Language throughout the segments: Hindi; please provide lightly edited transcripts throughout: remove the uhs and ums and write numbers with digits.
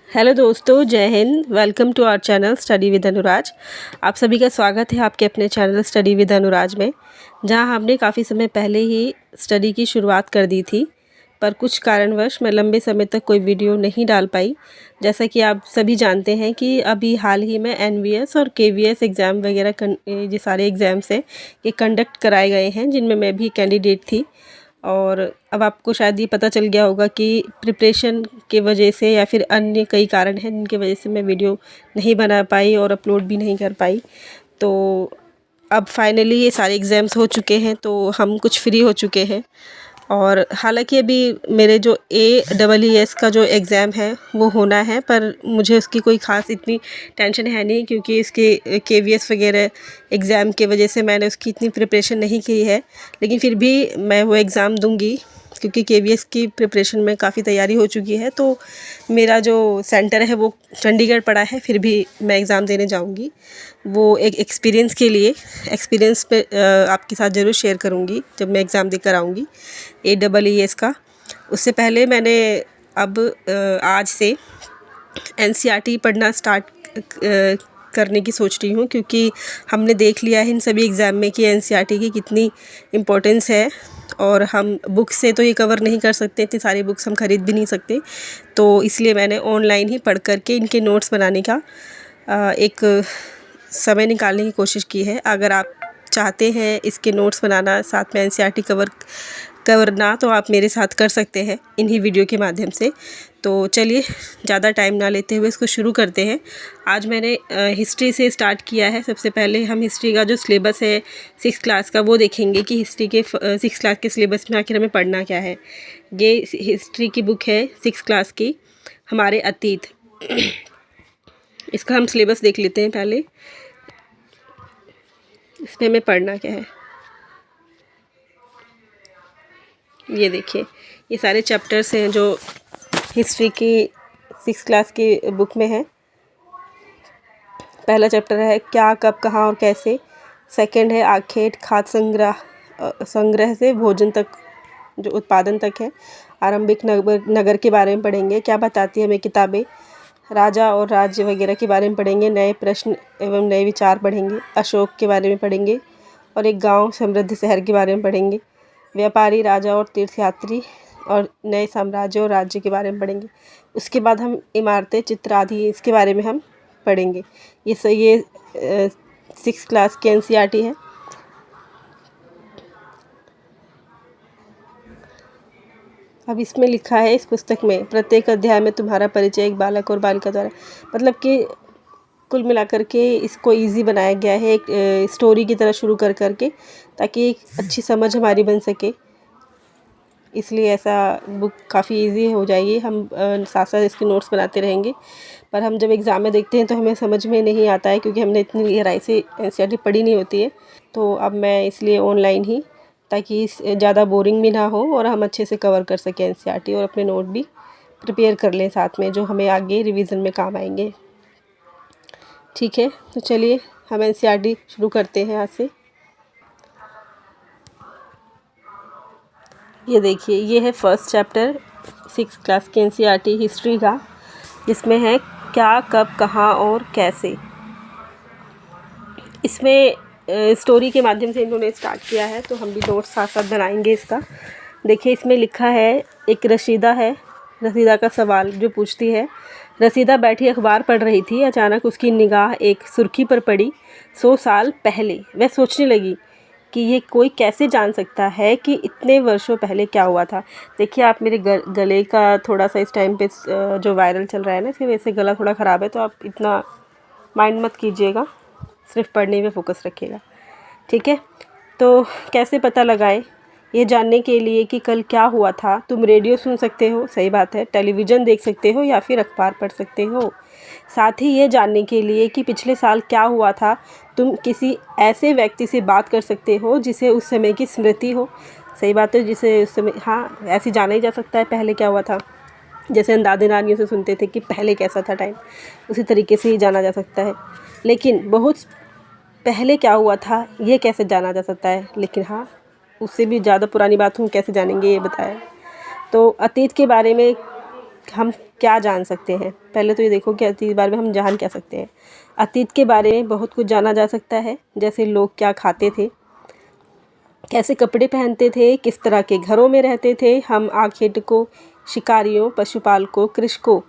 हेलो दोस्तों, जय हिंद। Welcome to our channel study with Anuraj. आप सभी का स्वागत है आपके अपने चैनल स्टडी विद अनुराज में, जहां हमने काफ़ी समय पहले ही स्टडी की शुरुआत कर दी थी, पर कुछ कारणवश मैं लंबे समय तक कोई वीडियो नहीं डाल पाई। जैसा कि आप सभी जानते हैं कि अभी हाल ही में एनवीएस और केवीएस एग्ज़ाम वगैरह ये सारे एग्ज़ाम्स हैं, ये कंडक्ट कराए गए हैं, जिनमें मैं भी कैंडिडेट थी। और अब आपको शायद ये पता चल गया होगा कि प्रिपरेशन के वजह से या फिर अन्य कई कारण हैं जिनकी वजह से मैं वीडियो नहीं बना पाई और अपलोड भी नहीं कर पाई। तो अब फाइनली ये सारे एग्ज़ाम्स हो चुके हैं, तो हम कुछ फ्री हो चुके हैं। और हालांकि अभी मेरे जो AEES का जो एग्ज़ाम है वो होना है, पर मुझे उसकी कोई ख़ास इतनी टेंशन है नहीं, क्योंकि इसके केवीएस वगैरह एग्ज़ाम के वजह से मैंने उसकी इतनी प्रिपरेशन नहीं की है। लेकिन फिर भी मैं वो एग्ज़ाम दूंगी, क्योंकि केवीएस की प्रिपरेशन में काफ़ी तैयारी हो चुकी है। तो मेरा जो सेंटर है वो चंडीगढ़ पड़ा है, फिर भी मैं एग्ज़ाम देने जाऊंगी। वो एक एक्सपीरियंस के लिए, एक्सपीरियंस पे आपके साथ ज़रूर शेयर करूंगी जब मैं एग्ज़ाम देकर आऊँगी AEES का। उससे पहले मैंने अब आज से NCERT पढ़ना स्टार्ट करने की सोच रही हूँ, क्योंकि हमने देख लिया है इन सभी एग्ज़ाम में कि NCERT की कितनी इम्पोर्टेंस है। और हम बुक से तो ये कवर नहीं कर सकते, इतनी सारी बुक्स हम ख़रीद भी नहीं सकते। तो इसलिए मैंने ऑनलाइन ही पढ़ करके इनके नोट्स बनाने का एक समय निकालने की कोशिश की है। अगर आप चाहते हैं इसके नोट्स बनाना, साथ में NCERT करना, तो आप मेरे साथ कर सकते हैं इन्हीं वीडियो के माध्यम से। तो चलिए ज़्यादा टाइम ना लेते हुए इसको शुरू करते हैं। आज मैंने हिस्ट्री से स्टार्ट किया है। सबसे पहले हम हिस्ट्री का जो सिलेबस है 6th क्लास का वो देखेंगे कि हिस्ट्री के 6th क्लास के सिलेबस में आखिर हमें पढ़ना क्या है। ये हिस्ट्री की बुक है 6th क्लास की, हमारे अतीत। इसका हम सिलेबस देख लेते हैं पहले, इसमें हमें पढ़ना क्या है। ये देखिए, ये सारे चैप्टर्स हैं जो हिस्ट्री की 6th क्लास की बुक में है। पहला चैप्टर है क्या, कब, कहाँ और कैसे। सेकंड है आखेट, खाद्य संग्रह से भोजन तक, जो उत्पादन तक है। आरंभिक नगर के बारे में पढ़ेंगे, क्या बताती है हमें किताबें। राजा और राज्य वगैरह के बारे में पढ़ेंगे। नए प्रश्न एवं नए विचार पढ़ेंगे। अशोक के बारे में पढ़ेंगे और एक गांव समृद्ध शहर के बारे में पढ़ेंगे। व्यापारी, राजा और तीर्थयात्री और नए साम्राज्य और राज्य के बारे में पढ़ेंगे। उसके बाद हम इमारतें, चित्र आदि इसके बारे में हम पढ़ेंगे। ये 6th क्लास की NCERT है। अब इसमें लिखा है इस पुस्तक में, प्रत्येक अध्याय में तुम्हारा परिचय एक बालक और बालिका द्वारा, मतलब कि कुल मिलाकर के इसको इजी बनाया गया है, एक स्टोरी की तरह शुरू कर करके, ताकि एक अच्छी समझ हमारी बन सके। इसलिए ऐसा बुक काफ़ी इजी हो जाएगी। हम साथ साथ इसके नोट्स बनाते रहेंगे, पर हम जब एग्ज़ाम में देखते हैं तो हमें समझ में नहीं आता है, क्योंकि हमने इतनी गहराई से NCERT पढ़ी नहीं होती है। तो अब मैं इसलिए ऑनलाइन ही, ताकि ज़्यादा बोरिंग भी ना हो और हम अच्छे से कवर कर सकें NCERT, और अपने नोट भी प्रिपेयर कर लें साथ में, जो हमें आगे रिवीजन में काम आएंगे। ठीक है, तो चलिए हम NCERT शुरू करते हैं आज से। ये देखिए, ये है फर्स्ट चैप्टर 6th क्लास के NCERT हिस्ट्री का, जिसमें है क्या, कब, कहाँ और कैसे। इसमें स्टोरी के माध्यम से इन्होंने स्टार्ट किया है, तो हम भी नोट्स साथ साथ बनाएंगे इसका। देखिए, इसमें लिखा है, एक रसीदा है। रसीदा का सवाल जो पूछती है, रसीदा बैठी अखबार पढ़ रही थी, अचानक उसकी निगाह एक सुर्खी पर पड़ी। 100 साल पहले। वह सोचने लगी कि ये कोई कैसे जान सकता है कि इतने वर्षों पहले क्या हुआ था। देखिए, आप मेरे गले का थोड़ा सा इस टाइम पे जो वायरल चल रहा है ना, इसकी वजह से गला थोड़ा ख़राब है, तो आप इतना माइंड मत कीजिएगा, सिर्फ पढ़ने में फोकस रखिएगा। ठीक है, तो कैसे पता लगाएं, ये जानने के लिए कि कल क्या हुआ था। तुम रेडियो सुन सकते हो, सही बात है, टेलीविज़न देख सकते हो या फिर अखबार पढ़ सकते हो। साथ ही ये जानने के लिए कि पिछले साल क्या हुआ था, तुम किसी ऐसे व्यक्ति से बात कर सकते हो जिसे उस समय की स्मृति हो। सही बात है, जिसे उस समय, हाँ, ऐसे जाना ही जा सकता है पहले क्या हुआ था। जैसे हम दादी नानियों से सुनते थे कि पहले कैसा था टाइम, उसी तरीके से ही जाना जा सकता है। लेकिन बहुत पहले क्या हुआ था ये कैसे जाना जा सकता है, लेकिन हाँ, उससे भी ज़्यादा पुरानी बात हम कैसे जानेंगे, ये बताया। तो अतीत के बारे में हम क्या जान सकते हैं? पहले तो ये देखो कि अतीत के बारे में हम जान क्या सकते हैं। अतीत के बारे में बहुत कुछ जाना जा सकता है, जैसे लोग क्या खाते थे, कैसे कपड़े पहनते थे, किस तरह के घरों में रहते थे। हम आखेटकों, शिकारियों, पशुपालकों, कृषकों,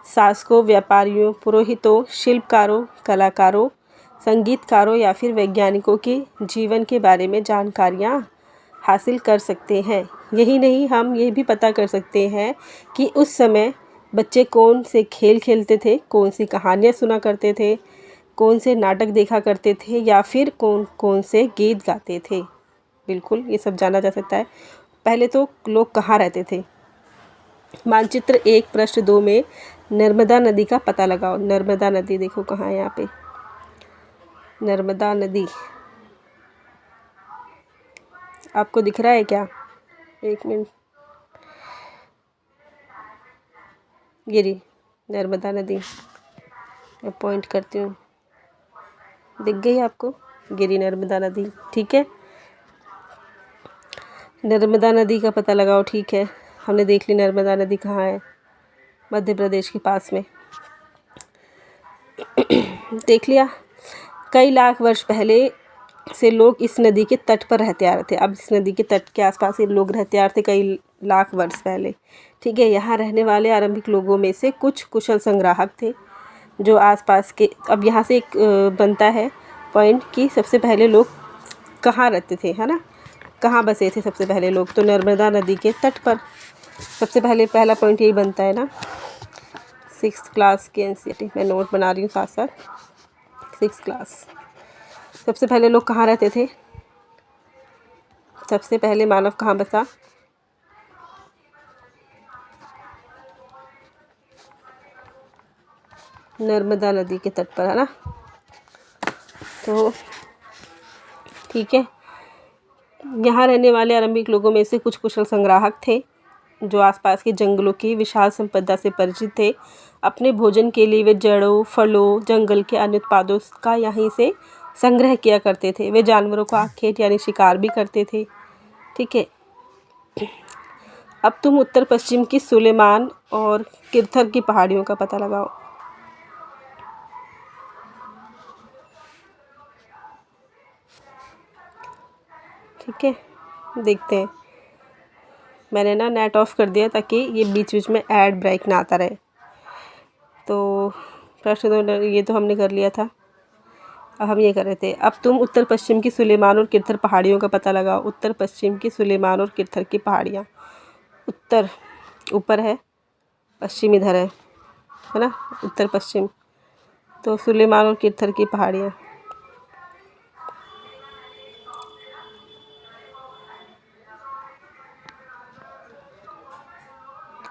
शासकों, व्यापारियों, पुरोहितों, शिल्पकारों, कलाकारों, संगीतकारों या फिर वैज्ञानिकों के जीवन के बारे में जानकारियाँ हासिल कर सकते हैं। यही नहीं, हम ये भी पता कर सकते हैं कि उस समय बच्चे कौन से खेल खेलते थे, कौन सी कहानियाँ सुना करते थे, कौन से नाटक देखा करते थे या फिर कौन कौन से गीत गाते थे। बिल्कुल, ये सब जाना जा सकता है। पहले तो लोग कहाँ रहते थे। मानचित्र 1 पृष्ठ 2 में नर्मदा नदी का पता लगाओ। नर्मदा नदी देखो कहाँ है, यहाँ पे नर्मदा नदी आपको दिख रहा है क्या? एक मिनट, गिरी नर्मदा नदी मैं पॉइंट करती हूँ, दिख गई आपको? गिरी नर्मदा नदी, ठीक है। नर्मदा नदी का पता लगाओ, ठीक है। हमने देख ली नर्मदा नदी कहाँ है, मध्य प्रदेश के पास में। देख लिया। कई लाख वर्ष पहले से लोग इस नदी के तट पर रहते आ रहे थे। अब इस नदी के तट के आसपास ये लोग रहते आ रहे थे कई लाख वर्ष पहले, ठीक है। यहाँ रहने वाले आरंभिक लोगों में से कुछ कुशल संग्राहक थे जो आसपास के, अब यहाँ से एक बनता है पॉइंट कि सबसे पहले लोग कहाँ रहते थे, है ना, कहाँ बसे थे सबसे पहले लोग? तो नर्मदा नदी के तट पर। सबसे पहले पहला पॉइंट यही बनता है ना। 6th क्लास की एनसीईआरटी मैं नोट बना रही हूँ साथ साथ। 6th class. सबसे पहले लोग कहाँ रहते थे? सबसे पहले मानव कहाँ बसा? नर्मदा नदी के तट पर, है ना। तो ठीक है, यहाँ रहने वाले आरंभिक लोगों में से कुछ कुशल संग्राहक थे जो आसपास के जंगलों की विशाल संपदा से परिचित थे। अपने भोजन के लिए वे जड़ों, फलों, जंगल के अन्य उत्पादों का यहीं से संग्रह किया करते थे। वे जानवरों का आखेट यानी शिकार भी करते थे, ठीक है। अब तुम उत्तर पश्चिम की सुलेमान और किरथर की पहाड़ियों का पता लगाओ। ठीक है, देखते हैं। मैंने ना नेट ऑफ कर दिया ताकि ये बीच बीच में ऐड ब्रेक ना आता रहे। तो प्रश्न तो ये तो हमने कर लिया था। अब हम ये कर रहे थे, अब तुम उत्तर पश्चिम की सुलेमान और किरथर पहाड़ियों का पता लगाओ। उत्तर पश्चिम की सुलेमान और किरथर की पहाड़ियाँ। उत्तर ऊपर है, पश्चिम इधर है ना, उत्तर पश्चिम। तो सुलेमान और किरथर की पहाड़ियाँ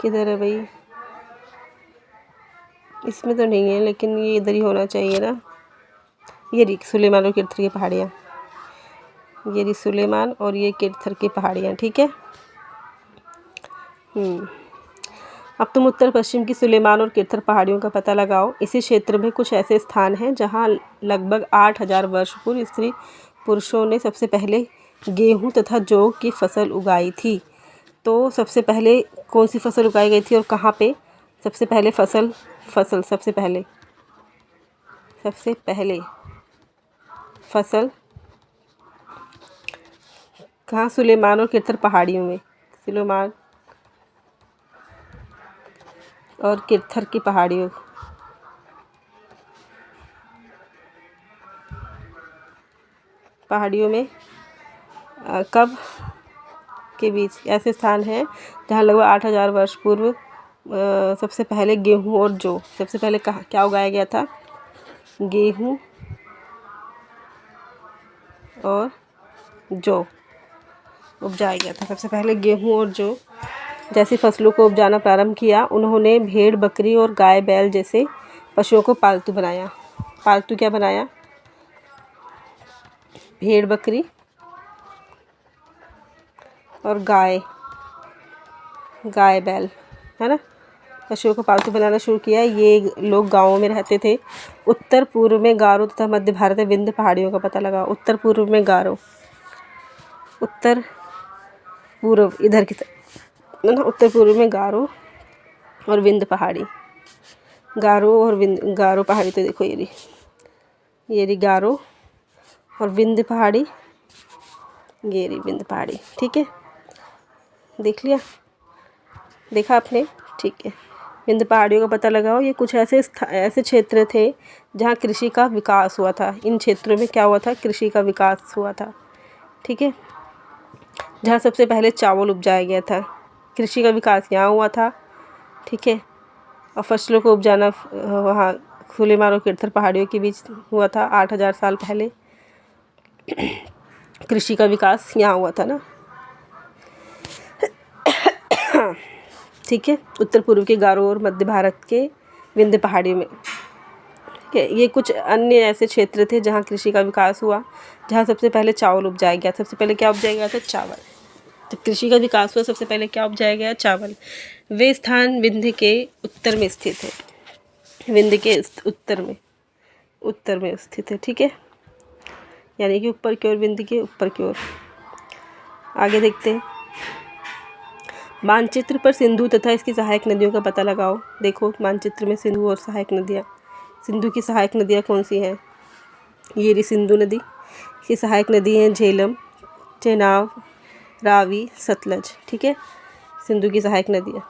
किधर है भाई? इसमें तो नहीं है, लेकिन ये इधर ही होना चाहिए ना। ये रही सुलेमान और किरथर की पहाड़ियाँ, ये रही सुलेमान और ये किरथर की पहाड़ियाँ, ठीक है। अब तुम उत्तर पश्चिम की सुलेमान और किरथर पहाड़ियों का पता लगाओ। इसी क्षेत्र में कुछ ऐसे स्थान हैं जहाँ लगभग 8000 वर्ष पूर्व स्त्री पुरुषों ने सबसे पहले गेहूँ तथा जौ की फसल उगाई थी। तो सबसे पहले कौन सी फसल उगाई गई थी और कहाँ पे? सबसे पहले सबसे पहले फसल कहाँ? सुलेमान और किरथर पहाड़ियों में। सुलेमान और किरथर की पहाड़ियों में कब के बीच ऐसे स्थान हैं जहाँ लगभग 8000 वर्ष पूर्व सबसे पहले गेहूँ और जौ, सबसे पहले कहाँ क्या उगाया गया था? गेहूँ और जौ उपजाया गया था। सबसे पहले गेहूँ और जौ जैसी फसलों को उपजाना प्रारंभ किया। उन्होंने भेड़, बकरी और गाय, बैल जैसे पशुओं को पालतू बनाया। पालतू क्या बनाया? भेड़, बकरी और गाय, बैल, है ना, पशुओं को पालतू बनाना शुरू किया। ये लोग गाँवों में रहते थे। उत्तर पूर्व में गारो तथा मध्य भारत में विंध्य पहाड़ियों का पता लगाओ। उत्तर पूर्व में गारो, उत्तर पूर्व इधर की तरफ, है ना, उत्तर पूर्व में गारो और विंध्य पहाड़ी। गारो और गारो पहाड़ी तो देखो ये रही गारो और विंध्य पहाड़ी, ये रही विंध्य पहाड़ी। ठीक है, देख लिया, देखा आपने? ठीक है, विंध्य पहाड़ियों का पता लगाओ। ये कुछ ऐसे क्षेत्र थे जहाँ कृषि का विकास हुआ था। इन क्षेत्रों में क्या हुआ था? कृषि का विकास हुआ था। ठीक है, जहाँ सबसे पहले चावल उपजाया गया था, कृषि का विकास यहाँ हुआ था। ठीक है, और फसलों को उपजाना वहाँ सुलेमान और किरथर पहाड़ियों के बीच हुआ था 8000 साल पहले। कृषि का विकास यहाँ हुआ था ना। ठीक है, उत्तर पूर्व के गारो और मध्य भारत के विंध्य पहाड़ियों में। ठीक है, ये कुछ अन्य ऐसे क्षेत्र थे जहाँ कृषि का विकास हुआ, जहाँ सबसे पहले चावल उपजाया गया। सबसे पहले क्या उपजाया गया था? चावल। तो कृषि का विकास हुआ, सबसे पहले क्या उपजाया गया? चावल। वे स्थान विंध्य के उत्तर में स्थित है। विंध्य के उत्तर में स्थित है। ठीक है, यानी कि ऊपर की ओर, विंध्य के ऊपर की ओर। आगे देखते हैं। मानचित्र पर सिंधु तथा इसकी सहायक नदियों का पता लगाओ। देखो मानचित्र में सिंधु और सहायक नदियाँ। सिंधु की सहायक नदियाँ कौन सी हैं? ये रही सिंधु नदी। इसकी सहायक नदी हैं झेलम, चेनाब, रावी, सतलज। ठीक है, सिंधु की सहायक नदियाँ।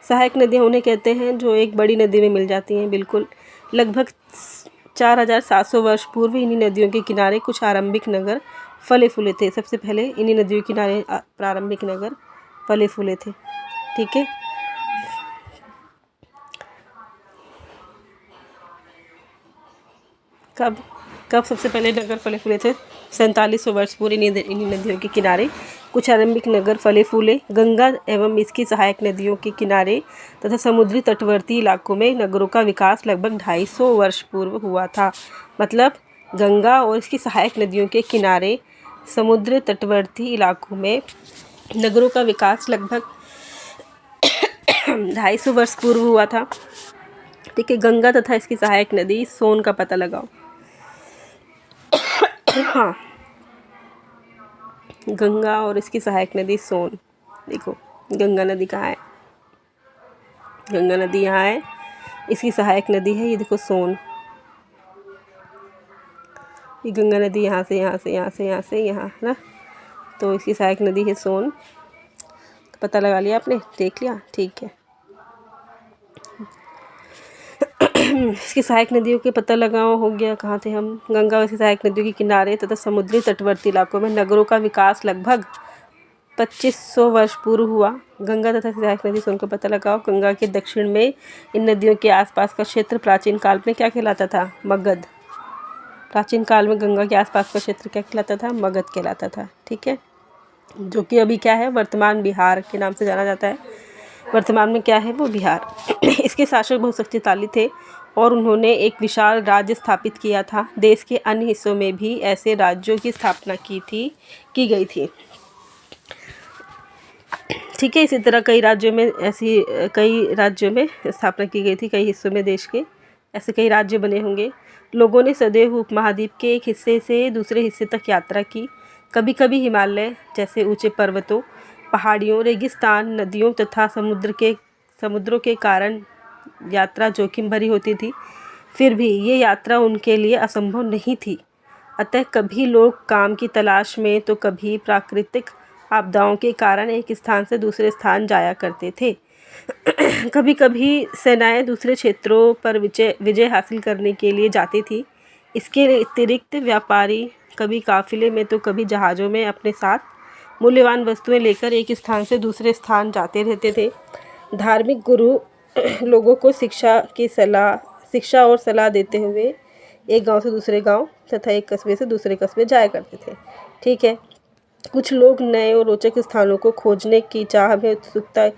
सहायक नदियाँ उन्हें कहते हैं जो एक बड़ी नदी में मिल जाती हैं। बिल्कुल, लगभग 4700 वर्ष पूर्व इन्हीं नदियों के किनारे कुछ आरंभिक नगर फले फूले थे। सबसे पहले इन्हीं नदियों के किनारे प्रारंभिक नगर फले फूले थे। ठीक है, कब सबसे पहले नगर फले फूले थे? 4700 वर्ष पूर्व इन्हीं नदियों के किनारे कुछ आरंभिक नगर फले फूले। गंगा एवं इसकी सहायक नदियों के किनारे तथा समुद्री तटवर्ती इलाकों में नगरों का विकास लगभग 250 वर्ष पूर्व हुआ था। मतलब गंगा और इसकी सहायक नदियों के किनारे समुद्र तटवर्ती इलाकों में नगरों का विकास लगभग 250 वर्ष पूर्व हुआ था। ठीक है, गंगा तथा इसकी सहायक नदी सोन का पता लगाओ। हाँ, गंगा और इसकी सहायक नदी सोन। देखो गंगा नदी कहाँ है? गंगा नदी यहाँ है, इसकी सहायक नदी है ये देखो सोन। ये गंगा नदी यहाँ से यहाँ है ना, तो इसकी सहायक नदी है सोन। पता लगा लिया आपने? देख लिया? ठीक है। इसकी सहायक नदियों के पता लगाओ हो गया। कहाँ थे हम? गंगा और इसकी सहायक नदियों के किनारे तथा समुद्री तटवर्ती इलाकों में नगरों का विकास लगभग 2500 वर्ष पूर्व हुआ। गंगा तथा सहायक नदी सोन का पता लगाओ। गंगा के दक्षिण में इन नदियों के आसपास का क्षेत्र प्राचीन काल में क्या कहलाता था? मगध। प्राचीन काल में गंगा के आसपास का क्षेत्र क्या कहलाता था? मगध कहलाता था। ठीक है, जो कि अभी क्या है? वर्तमान बिहार के नाम से जाना जाता है। वर्तमान में क्या है वो? बिहार। इसके शासक बहुत शक्तिशाली थे और उन्होंने एक विशाल राज्य स्थापित किया था। देश के अन्य हिस्सों में भी ऐसे राज्यों की स्थापना की गई थी। ठीक है, इसी तरह कई राज्यों में स्थापना की गई थी। कई हिस्सों में देश के ऐसे कई राज्य बने होंगे। लोगों ने सदैव उपमहाद्वीप के एक हिस्से से दूसरे हिस्से तक यात्रा की। कभी कभी हिमालय जैसे ऊंचे पर्वतों, पहाड़ियों, रेगिस्तान, नदियों तथा समुद्रों के कारण यात्रा जोखिम भरी होती थी। फिर भी ये यात्रा उनके लिए असंभव नहीं थी। अतः कभी लोग काम की तलाश में तो कभी प्राकृतिक आपदाओं के कारण एक स्थान से दूसरे स्थान जाया करते थे। कभी कभी सेनाएं दूसरे क्षेत्रों पर विजय हासिल करने के लिए जाती थी। इसके अतिरिक्त व्यापारी कभी काफिले में तो कभी जहाज़ों में अपने साथ मूल्यवान वस्तुएं लेकर एक स्थान से दूसरे स्थान जाते रहते थे। धार्मिक गुरु लोगों को शिक्षा और सलाह देते हुए एक गांव से दूसरे गांव तथा एक कस्बे से दूसरे कस्बे जाया करते थे। ठीक है, कुछ लोग नए और रोचक स्थानों को खोजने की चाह में उत्सुकता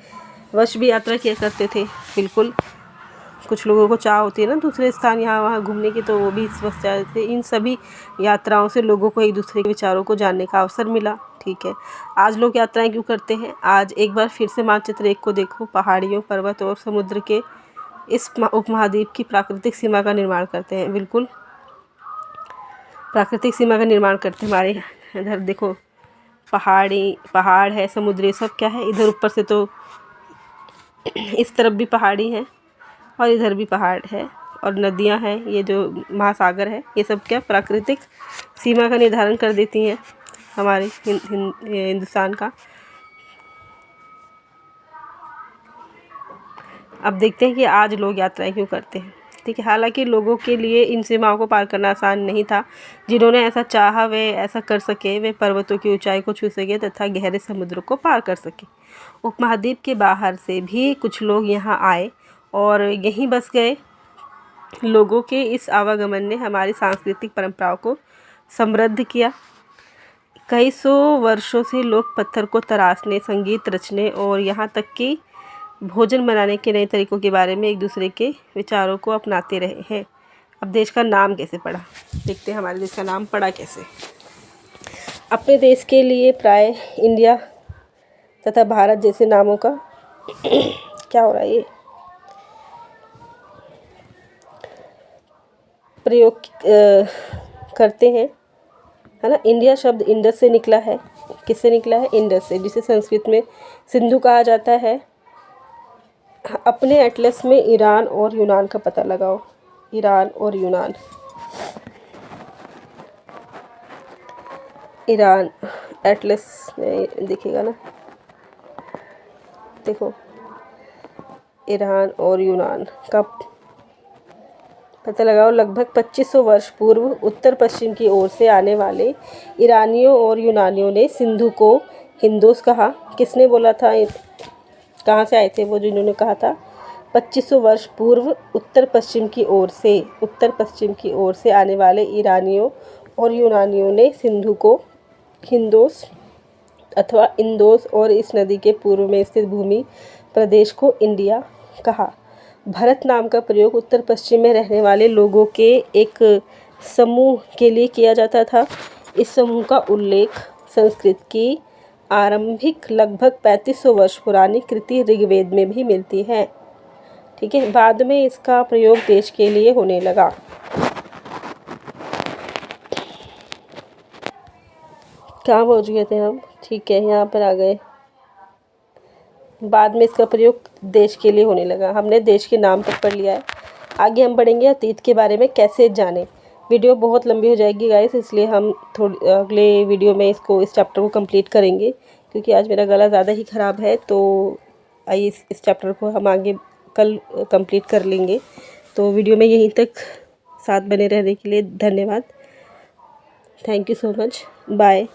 वश भी यात्रा किया करते थे। बिल्कुल, कुछ लोगों को चाह होती है ना दूसरे स्थान यहाँ वहाँ घूमने की, तो वो भी इस वक्त चाहते थे। इन सभी यात्राओं से लोगों को एक दूसरे के विचारों को जानने का अवसर मिला। ठीक है, आज लोग यात्राएं क्यों करते हैं? आज एक बार फिर से मानचित्र 1 को देखो। पहाड़ियों, पर्वत और समुद्र के इस उपमहाद्वीप की प्राकृतिक सीमा का निर्माण करते हैं। बिल्कुल, प्राकृतिक सीमा का निर्माण करते हैं। हमारे इधर देखो पहाड़ है, समुद्र, सब क्या है, इधर ऊपर से तो इस तरफ भी पहाड़ी है और इधर भी पहाड़ है और नदियां हैं, ये जो महासागर है, ये सब क्या प्राकृतिक सीमा का निर्धारण कर देती हैं हमारे हिंदुस्तान का। अब देखते हैं कि आज लोग यात्राएं क्यों करते हैं। ठीक है, हालांकि लोगों के लिए इन सीमाओं को पार करना आसान नहीं था। जिन्होंने ऐसा चाहा वे ऐसा कर सके, वे पर्वतों की ऊंचाई को छू सके तथा गहरे समुद्र को पार कर सके। उपमहाद्वीप के बाहर से भी कुछ लोग यहाँ आए और यहीं बस गए। लोगों के इस आवागमन ने हमारी सांस्कृतिक परंपराओं को समृद्ध किया। कई सौ वर्षों से लोग पत्थर को तराशने, संगीत रचने और यहाँ तक कि भोजन बनाने के नए तरीकों के बारे में एक दूसरे के विचारों को अपनाते रहे हैं। अब देश का नाम कैसे पड़ा, देखते हैं हमारे देश का नाम पड़ा कैसे। अपने देश के लिए प्राय इंडिया तथा भारत जैसे नामों का क्या हो रहा है, ये प्रयोग करते हैं, है ना। इंडिया शब्द इंडस से निकला है। किससे निकला है? इंडस से, जिसे संस्कृत में सिंधु कहा जाता है। अपने एटलस में ईरान और यूनान का पता लगाओ। ईरान और यूनान, ईरान एटलस में दिखेगा ना, देखो ईरान और यूनान का पता लगाओ। लगभग 2500 वर्ष पूर्व उत्तर पश्चिम की ओर से आने वाले ईरानियों और यूनानियों ने सिंधु को हिंदोस कहा। किसने बोला था? कहाँ से आए थे वो जिन्होंने कहा था? 2500 वर्ष पूर्व उत्तर पश्चिम की ओर से आने वाले ईरानियों और यूनानियों ने सिंधु को हिंदोस अथवा इंदोस और इस नदी के पूर्व में स्थित भूमि प्रदेश को इंडिया कहा। भारत नाम का प्रयोग उत्तर पश्चिम में रहने वाले लोगों के एक समूह के लिए किया जाता था। इस समूह का उल्लेख संस्कृत की आरंभिक लगभग 3500 वर्ष पुरानी कृति ऋग्वेद में भी मिलती है। ठीक है, बाद में इसका प्रयोग देश के लिए होने लगा। कहाँ पहुँच गए थे हम? ठीक है, यहाँ पर आ गए। बाद में इसका प्रयोग देश के लिए होने लगा। हमने देश के नाम तक पढ़ लिया है। आगे हम पढ़ेंगे अतीत के बारे में कैसे जानें। वीडियो बहुत लंबी हो जाएगी गाइस, इसलिए हम अगले वीडियो में इस चैप्टर को कंप्लीट करेंगे, क्योंकि आज मेरा गला ज़्यादा ही ख़राब है। तो आइए इस चैप्टर को हम आगे कल कंप्लीट कर लेंगे। तो वीडियो में यहीं तक साथ बने रहने के लिए धन्यवाद। Thank you so much, bye.